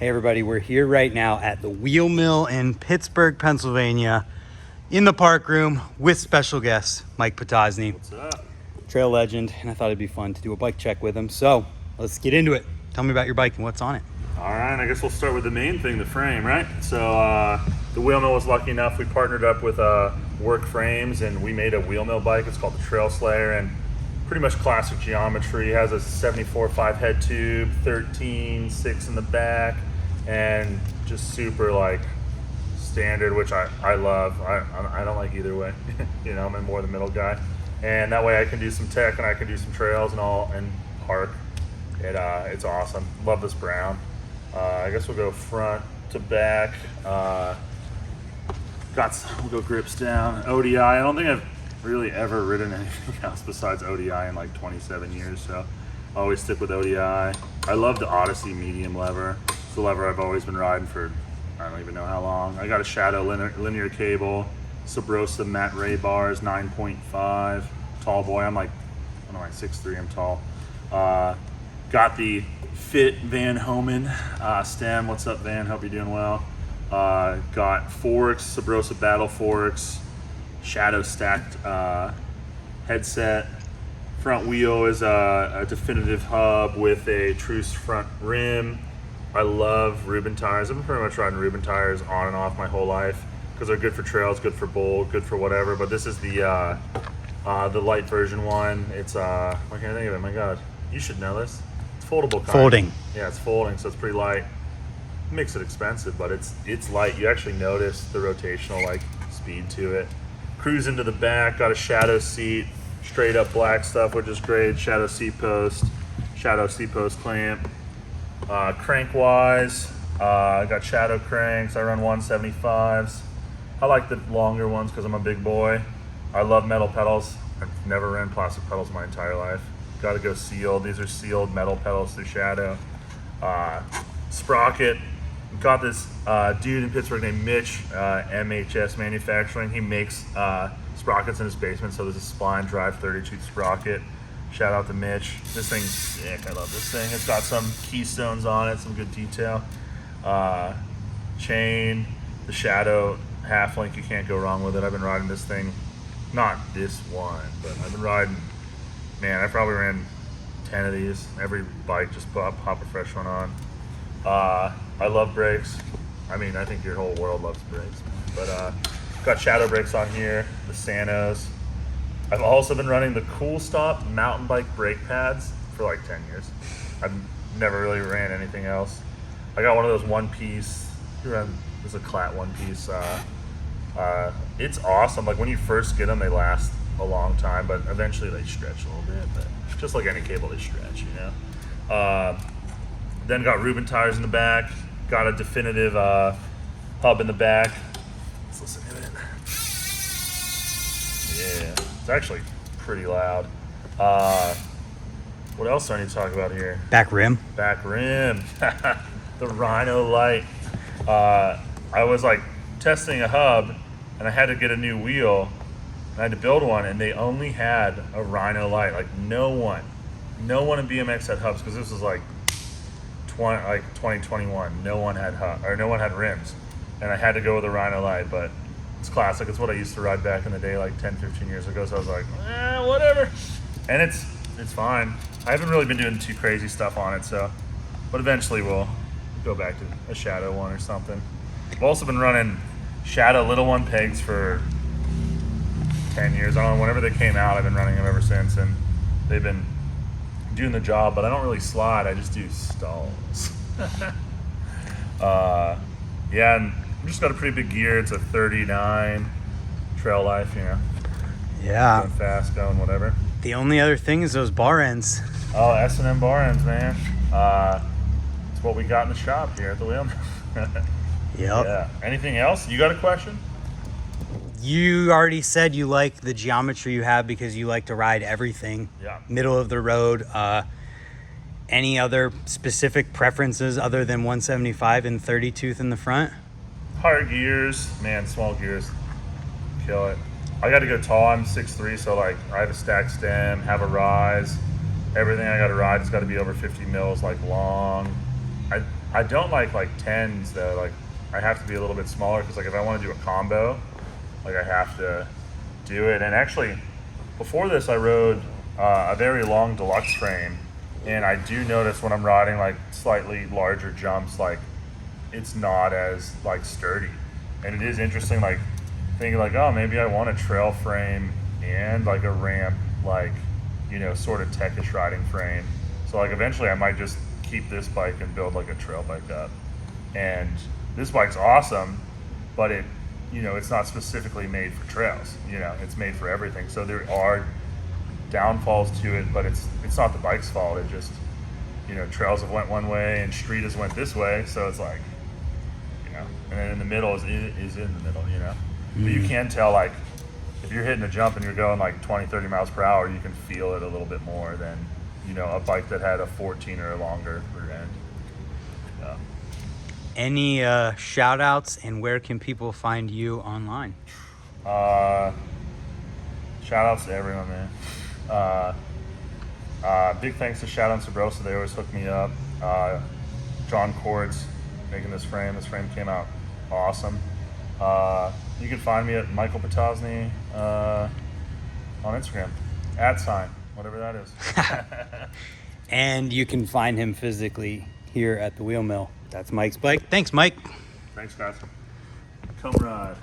Hey everybody, we're here right now at the Wheel Mill in Pittsburgh, Pennsylvania, in the park room with special guest Mike Potoczny. What's up? Trail legend, and I thought it'd be fun to do a bike check with him. So let's get into it. Tell me about your bike and what's on it. All right, I guess we'll start with the main thing, the frame, right? So the Wheel Mill was lucky enough, we partnered up with Work Frames and we made a Wheel Mill bike. It's called the Trail Slayer, and pretty much classic geometry. It has a 74.5 head tube, 13.6 in the back, and just super like standard, which I love. I don't like either way. You know, I'm more the middle guy, and that way I can do some tech and I can do some trails and all and park. It's awesome. Love this brown. I guess we'll go front to back. We'll go grips down. ODI. I don't think I've really ever ridden anything else besides ODI in like 27 years, so I always stick with ODI. I love the Odyssey medium lever. It's the lever I've always been riding for I don't even know how long. I got a Shadow linear cable, Sabrosa matte ray bars, 9.5. Tall boy, I'm like, I don't know, 6'3", I'm tall. Got the Fit Van Homan stem. What's up, Van? Hope you're doing well. Got forks, Sabrosa Battle forks, Shadow stacked headset. Front wheel is a definitive hub with a Truce front rim. I love Reuben tires. I've been pretty much riding Reuben tires on and off my whole life because they're good for trails, good for bowl, good for whatever. But this is the light version one. It's why can't I think of it? My God, you should know this. It's foldable. Folding. Yeah, it's folding, so it's pretty light. Makes it expensive, but it's light. You actually notice the rotational like speed to it. Cruise into the back. Got a Shadow seat, straight up black stuff, which is great. Shadow seat post clamp. Crank wise, I got Shadow cranks. I run 175s. I like the longer ones because I'm a big boy. I love metal pedals. I've never ran plastic pedals my entire life. Got to go sealed. These are sealed metal pedals through Shadow. Sprocket. Got this dude in Pittsburgh named Mitch, MHS Manufacturing. He makes sprockets in his basement. So there's a Spline Drive 32 sprocket. Shout out to Mitch. This thing's sick. I love this thing. It's got some keystones on it, some good detail. Chain, the Shadow half link. You can't go wrong with it. I've been riding this thing, not this one, but I've been riding. Man, I probably ran 10 of these. Every bike, just pop a fresh one on. I love brakes. I mean, I think your whole world loves brakes. But got Shadow brakes on here, the Sanos. I've also been running the Cool Stop mountain bike brake pads for like 10 years. I've never really ran anything else. I got one of those one-piece, there's a Clat one-piece. It's awesome. Like when you first get them, they last a long time, but eventually they stretch a little bit. But just like any cable, they stretch, you know? Then got Reuben tires in the back. Got a definitive hub in the back. Let's listen to it. Yeah, it's actually pretty loud. What else do I need to talk about here? Back rim. Back rim. The Rhino light. I was like testing a hub and I had to get a new wheel and I had to build one, and they only had a Rhino light. Like no one in BMX had hubs because this was like 2021. No one had rims, and I had to go with a Rhino light. But it's classic. It's what I used to ride back in the day, like 10, 15 years ago. So I was like, whatever. And it's fine. I haven't really been doing too crazy stuff on it, but eventually we'll go back to a Shadow one or something. I've also been running Shadow little one pegs for 10 years. I don't know, whenever they came out, I've been running them ever since, and they've been doing the job, but I don't really slide. I just do stalls. Yeah, and I've just got a pretty big gear. It's a 39 Trail Life, you know. Yeah. Going fast, going whatever. The only other thing is those bar ends. Oh, S&M bar ends, man. It's what we got in the shop here at the Wheel Mill. Yep. Yeah. Anything else? You got a question? You already said you like the geometry you have because you like to ride everything. Yeah. Middle of the road. Any other specific preferences other than 175 and 30 tooth in the front? Hard gears, man, small gears, kill it. I got to go tall. I'm 6'3", so like I have a stacked stem, have a rise. Everything I got to ride has got to be over 50 mils, like long. I don't like 10s though. Like I have to be a little bit smaller because like if I want to do a combo, like I have to do it. And actually, before this, I rode a very long deluxe frame, and I do notice when I'm riding like slightly larger jumps, like it's not as like sturdy. And it is interesting, like thinking like, oh, maybe I want a trail frame and like a ramp, like, you know, sort of techish riding frame. So like eventually I might just keep this bike and build like a trail bike up. And this bike's awesome, but it, you know, it's not specifically made for trails. You know, it's made for everything. So there are downfalls to it, but it's not the bike's fault. It just, you know, trails have went one way and street has went this way. So it's like, you know, and then in the middle is in the middle, you know. But you can tell, like, if you're hitting a jump and you're going like 20, 30 miles per hour, you can feel it a little bit more than, you know, a bike that had a 14 or longer rear end. Yeah. Any shout outs, and where can people find you online? Shout outs to everyone, man. Big thanks to Shadow and Sabrosa. They always hook me up. John Cords making this frame. This frame came out awesome. You can find me at Michael Potoczny on Instagram. @ whatever that is. And you can find him physically here at the Wheel Mill. That's Mike's bike. Thanks, Mike. Thanks, guys. Come ride.